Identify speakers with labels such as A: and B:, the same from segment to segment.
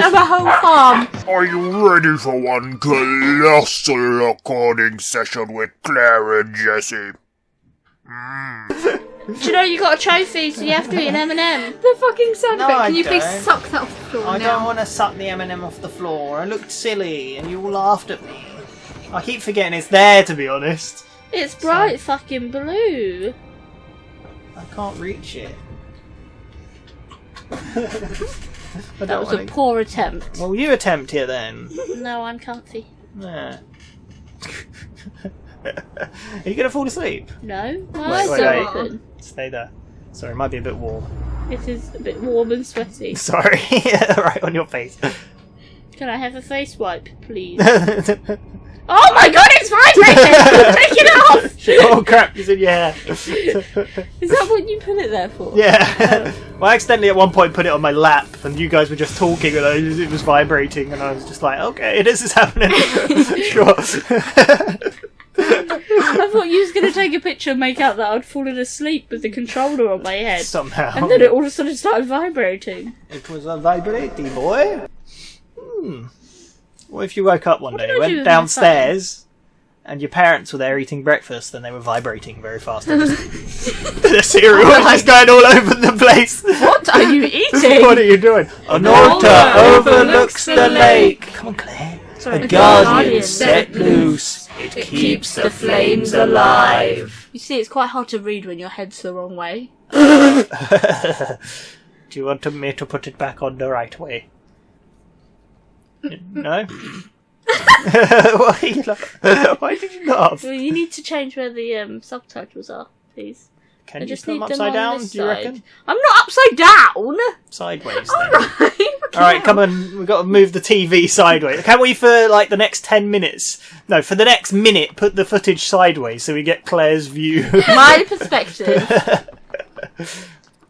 A: of a whole farm.
B: Are you ready for one colossal recording session with Claire and Jessie?
A: Do you know you got a trophy, so you have to eat an M&M?
C: The fucking sound
D: No,
C: effect.
D: I
C: Can you please
D: don't.
C: suck that off the floor
D: I
C: now?
D: don't want to suck the M&M off the floor. I looked silly and you all laughed at me. I keep forgetting it's there, to be honest.
A: It's bright fucking blue.
D: I can't reach it.
A: That was a poor attempt.
D: Well, you attempt it then.
A: No, I'm comfy.
D: Yeah. Are you going to fall asleep?
A: No, my eyes
D: wait.
A: are open.
D: Stay there. Sorry, it might be a bit warm.
A: It is a bit warm and sweaty.
D: Sorry. Right on your face.
A: Can I have a face wipe, please? Oh my god, it's vibrating! Take it off!
D: Shit, oh crap, it's in your hair.
A: Is that what you put it there for?
D: Yeah. Well, I accidentally at one point put it on my lap and you guys were just talking and it was vibrating and I was just like, okay, this is happening. Sure.
A: I thought you was going to take a picture and make out that I'd fallen asleep with the controller on my head.
D: Somehow.
A: And then it all of a sudden started vibrating.
D: It was a vibrating, boy. What if you woke up one day, went downstairs, and your parents were there eating breakfast and they were vibrating very fast? The cereal was just going all over the place.
A: What are you eating?
D: What are you doing? An altar overlooks the lake. Come on, Claire.
A: Sorry,
D: A guardian set loose. It keeps the flames alive.
A: You see, it's quite hard to read when your head's the wrong way.
D: Do you want me to put it back on the right way? No? Why did you laugh?
A: Well, you need to change where the subtitles are, please.
D: Can
A: I
D: you
A: just
D: put them
A: need them
D: upside
A: on
D: down,
A: this
D: do you
A: side.
D: reckon?
A: I'm not upside down!
D: Sideways, then. Alright, come on, we've got to move the TV sideways. Can we, for like the next 10 minutes? No, for the next minute, put the footage sideways so we get Claire's view.
A: My perspective.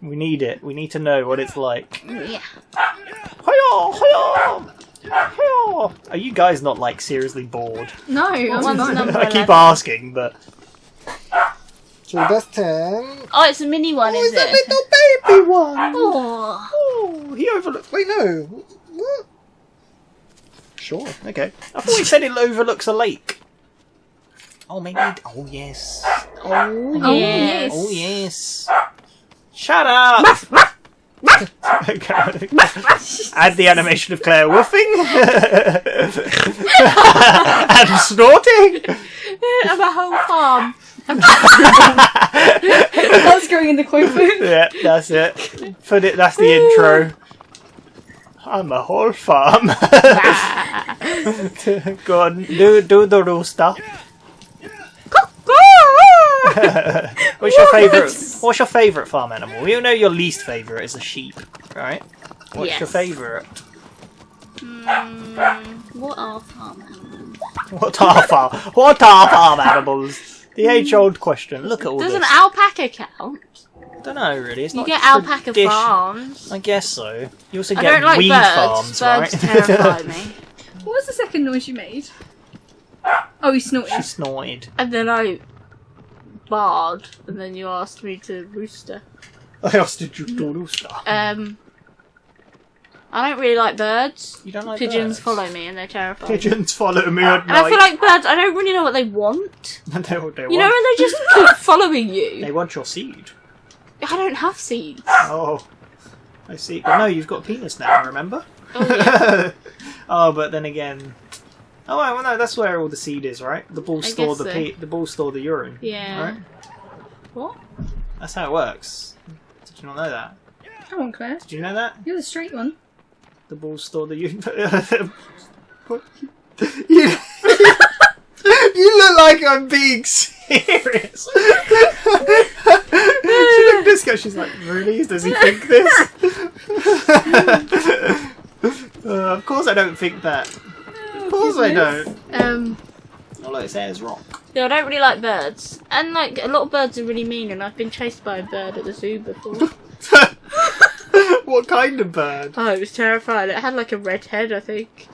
D: We need it. We need to know what it's like.
A: Yeah.
D: Hiya! Hiya! Hiya! Are you guys not, like, seriously bored?
C: No, I'm
A: One's
C: fine.
A: number
D: I keep
A: 11.
D: asking, but...
E: So that's 10.
A: Oh, it's a mini one, is
E: It's a
A: it?
E: little baby one.
A: Oh.
D: Oh, he overlooks...
E: Wait, no. What?
D: Sure, okay. I thought he said it overlooks a lake. Oh, maybe... Oh, yes.
A: Oh,
C: Oh,
A: yes.
C: yes.
D: Oh, yes. Shut up! Add the animation of Claire woofing and snorting.
A: Of a whole farm.
C: That's going in the quote book.
D: Yeah, that's it. Put it. That's the intro. I'm a whole farm. Go on, do the rooster. What's your favourite farm animal? We all know your least favourite is a sheep, right? What's your
A: Yes.
D: favourite?
A: What are farm animals?
D: What are farm animals? The age-old question. Look at all
A: Does
D: this.
A: an alpaca count?
D: I don't know, really. It's
A: You
D: not
A: get alpaca
D: tradition-
A: farms.
D: I guess so. You also
A: I
D: get
A: don't like
D: weed
A: birds.
D: farms,
A: Birds
D: right?
A: terrify me.
C: What was the second noise you made? Oh, you snorted.
D: She snorted.
A: And then I barred, and then you asked me to rooster.
D: I asked you to do rooster.
A: I don't really like birds.
D: You don't like
A: Pigeons
D: birds?
A: follow me and they terrify me.
D: Pigeons follow me at
A: And I feel
D: night.
A: like birds, I don't really know what they want.
D: They what they
A: You know
D: want.
A: when they just keep following you?
D: They want your seed.
A: I don't have seeds.
D: Oh, I see. But no, you've got a penis now, remember?
A: Oh, yeah.
D: Oh, but then again... Oh, well, no, that's where all the seed is, right? The balls
A: I
D: store
A: guess
D: the
A: so.
D: the balls store the urine.
A: Yeah.
D: Right?
A: What?
D: That's how it works. Did you not know that?
C: Come on, Claire.
D: Did you know that?
C: You're the straight one.
D: The balls store the urine. you, you look like I'm being serious. She looked at this guy. She's like, really? Does he think this? Of course I don't think that. Of course I don't. All I say is rock.
A: Yeah, I don't really like birds. And, like, a lot of birds are really mean, and I've been chased by a bird at the zoo before.
D: What kind of bird?
A: Oh, it was terrifying. It had, like, a red head, I think.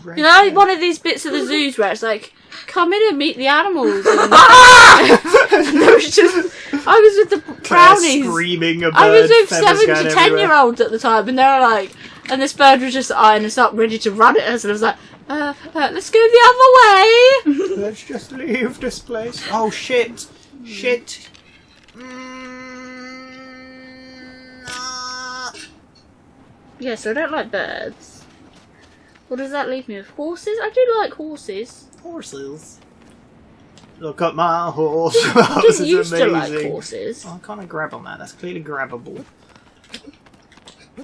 A: You know, like, one of these bits of the zoos where it's like, come in and meet the animals. And it was just... I was with the brownies.
D: Screaming a bird.
A: I was with
D: feathers
A: 7
D: going
A: to
D: everywhere.
A: 10-year-olds at the time, and they were like, And this bird was just eyeing us up, ready to run at us, and I was like, let's go the other way.
D: Let's just leave this place. Oh shit! Shit!
A: Yeah, so I don't like birds. What does that leave me with? Horses? I do like horses.
D: Horses. Look at my horse.
A: I
D: This
A: didn't
D: is
A: used to
D: amazing.
A: like horses.
D: Oh, I can't grab on that. That's clearly grabbable.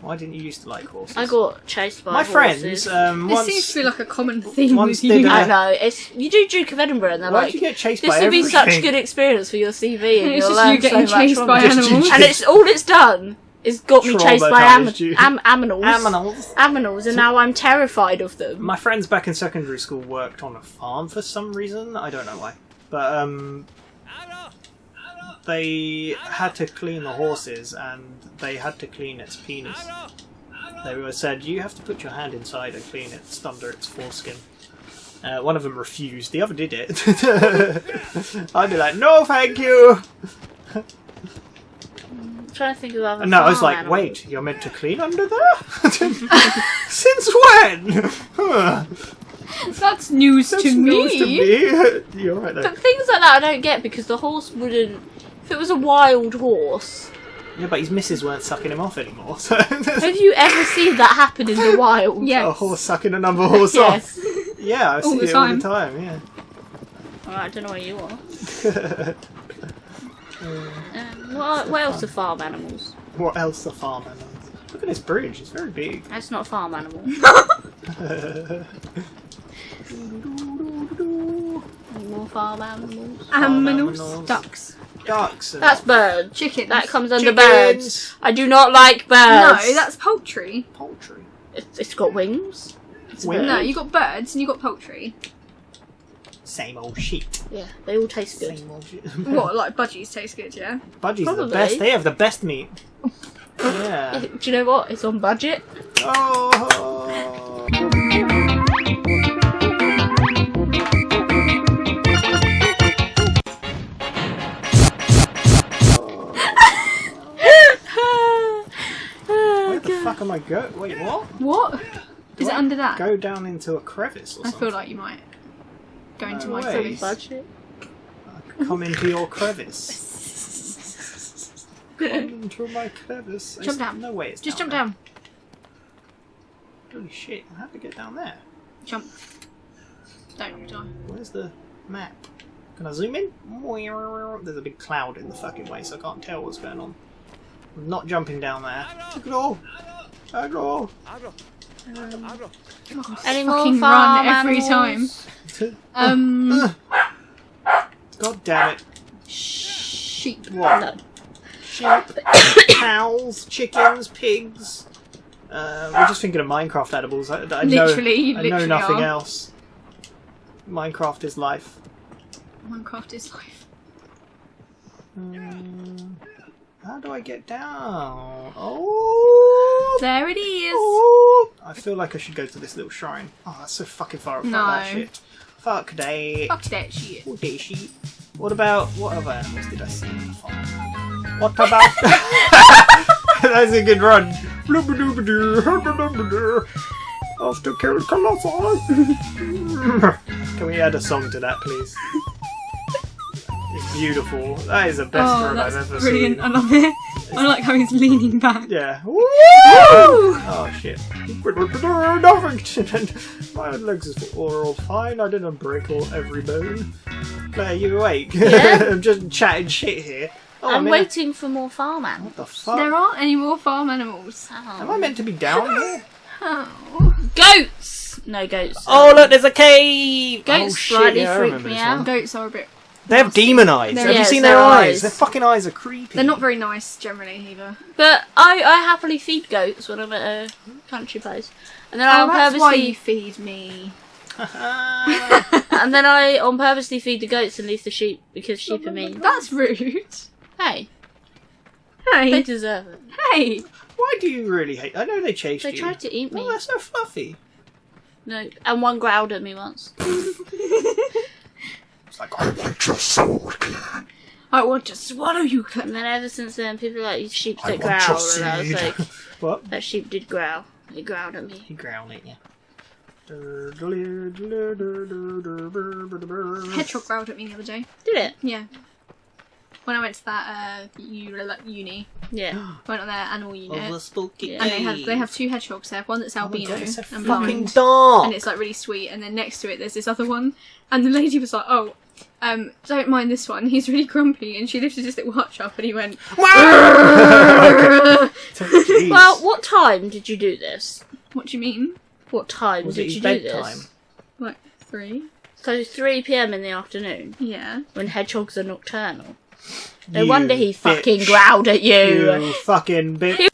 D: Why didn't you used to like horses?
A: I got chased by
D: my
A: horses.
D: friends.
C: This
D: Once
C: seems to be like a common theme
D: once
C: with you.
D: did,
A: I know. It's you do Duke of Edinburgh, and they're
D: why
A: like,
D: did you get chased
A: this
D: by
A: would be
D: everything?
A: such a good experience for your CV, and
C: It's
A: you'll
C: just
A: learn
C: you getting
A: so much
C: chased
A: from
C: by
A: it.
C: animals.
A: And it's all it's done is got me chased by
D: Traumatised you.
A: aminals.
D: Aminals.
A: And now I'm terrified of them.
D: My friends back in secondary school worked on a farm for some reason. I don't know why. But they had to clean the horses, and they had to clean its penis. They were said, you have to put your hand inside and clean it under its foreskin. One of them refused. The other did it. I'd be like, no, thank you.
A: I'm trying to think of other.
D: No, I was
A: farm
D: like,
A: animals.
D: wait, you're meant to clean under there? Since when?
C: That's news
D: That's
C: to
D: news
C: me.
D: to me. You're right there.
A: But things like that I don't get because the horse wouldn't. If it was a wild horse,
D: Yeah, but his missus weren't sucking him off anymore. So
A: have you ever seen that happen in the wild?
C: Yes.
D: a horse sucking another horse
A: Yes.
D: off. Yeah, I see
C: the
D: it all
C: time.
D: the time. Yeah.
A: Alright, I don't know where you are. What else are farm animals?
D: What else are farm animals? Look at this bridge. It's very big.
A: That's not a farm animal. Any more farm animals?
C: Aminals.
D: Aminals.
C: Ducks.
D: Ducks. And
A: That's birds.
C: Chickens.
A: That comes under
D: chickens.
A: birds. I do not like
C: No,
A: birds.
C: that's poultry.
D: Poultry.
A: It's got wings. It's a
D: Wings?
A: bird.
C: No, you got birds and you got poultry.
D: Same old shit.
A: Yeah, they all taste good.
D: Same old shit.
C: What, like budgies taste good, yeah?
D: Budgies are the
A: Probably.
D: best. They have the best meat. Yeah.
A: Do you know what? It's on budget.
D: Oh. Where the fuck am I going? Wait, what?
C: What? Is it
D: I
C: under that?
D: Go down into a crevice or
C: I
D: something.
C: feel like you might go into
D: No
C: my
D: way.
C: crevice.
A: Budget.
D: Come into your crevice. Come into my crevice.
C: Jump down.
D: No way it's
C: Just
D: down
C: jump down.
D: there. Holy shit, I have to get down there.
C: Jump. Don't die.
D: Where's the map? Can I zoom in? There's a big cloud in the fucking way, so I can't tell what's going on. I'm not jumping down there. Ignore! Ignore!
A: Any more
C: Fucking
A: farm
C: run every
A: animals?
D: God damn it.
C: Sheep.
D: What?
A: No.
D: Sheep, cows, chickens, pigs. We're just thinking of Minecraft edibles. I know
C: Literally
D: nothing
C: are.
D: else. Minecraft is life.
C: Minecraft is life.
D: How do I get down? Oh!
C: There it is.
D: Oh! I feel like I should go to this little shrine. Oh, that's so fucking far up.
C: No.
D: That shit. Fuck that.
C: Fuck that shit.
D: Fuck that shit. What about... What other animals did I see in the farm? What about... That's a good run. After killing Colossus. Can we add a song to that, please? It's beautiful. That is the best
C: Oh,
D: run I've
C: that's
D: ever
C: brilliant.
D: seen.
C: I love it. I like how he's leaning back.
D: Yeah. Woo! Oh shit. Nothing. My legs are all fine. I didn't break every bone. Claire, you awake?
A: Yeah.
D: I'm just chatting shit here. Oh,
A: I'm
D: in
A: waiting for more farm animals.
D: What the fuck?
C: There aren't any more farm animals.
D: Am I meant to be down here?
C: Oh.
A: Goats! No goats.
D: Oh look, there's a cave.
A: Goats
D: oh, shit,
A: slightly
D: yeah, I
A: freak
D: remember
A: me
D: this
A: out.
D: one.
C: Goats are a bit...
D: They have demon eyes.
C: They're-
D: Have you
A: Yes,
D: seen
A: their
D: their eyes?
A: eyes.
D: Their fucking eyes are creepy.
C: They're not very nice generally either.
A: But I happily feed goats when I'm at a country place. And then I
C: Oh, that's why you
A: purposely
C: feed me.
A: and then I on purposely feed the goats and leave the sheep because sheep are mean.
C: That's rude.
A: Hey, they
C: Hey.
A: deserve it.
C: Hey.
D: Why do you really hate? I know they chased
A: They
D: you.
A: tried to eat me.
D: Oh, they're so fluffy.
A: No, and one growled at me once.
D: It's like I want your soul.
C: I want to swallow you.
A: And then ever since then, people are like, "You sheep
B: I
A: don't
B: want
A: growl,"
B: your
A: and I was
B: seed.
A: like,
D: What?
A: "That sheep did growl." He growled at me.
D: He growled at you.
C: Hedgehog growled at me the other day.
A: Did it?
C: Yeah. When I went to that uni.
A: Yeah.
C: I went on their animal unit.
D: Oh, the spooky.
A: Yeah.
C: And they have 2 hedgehogs. They have one that's albino
D: it's a
C: and
D: fucking
C: blind.
D: dog.
C: And it's like really sweet. And then next to it there's this other one. And the lady was like, oh, don't mind this one. He's really grumpy. And she lifted his little hutch up and he went...
D: Jeez.
A: Well, what time did you do this?
C: What do you mean?
A: What time
D: Was
A: did
D: it
A: you
D: his
A: do
D: bedtime?
A: this?
C: Like 3?
A: So 3 PM in the afternoon,
C: Yeah.
A: when hedgehogs are nocturnal. No
D: You
A: wonder he fucking
D: bitch.
A: growled at you.
D: You fucking bitch.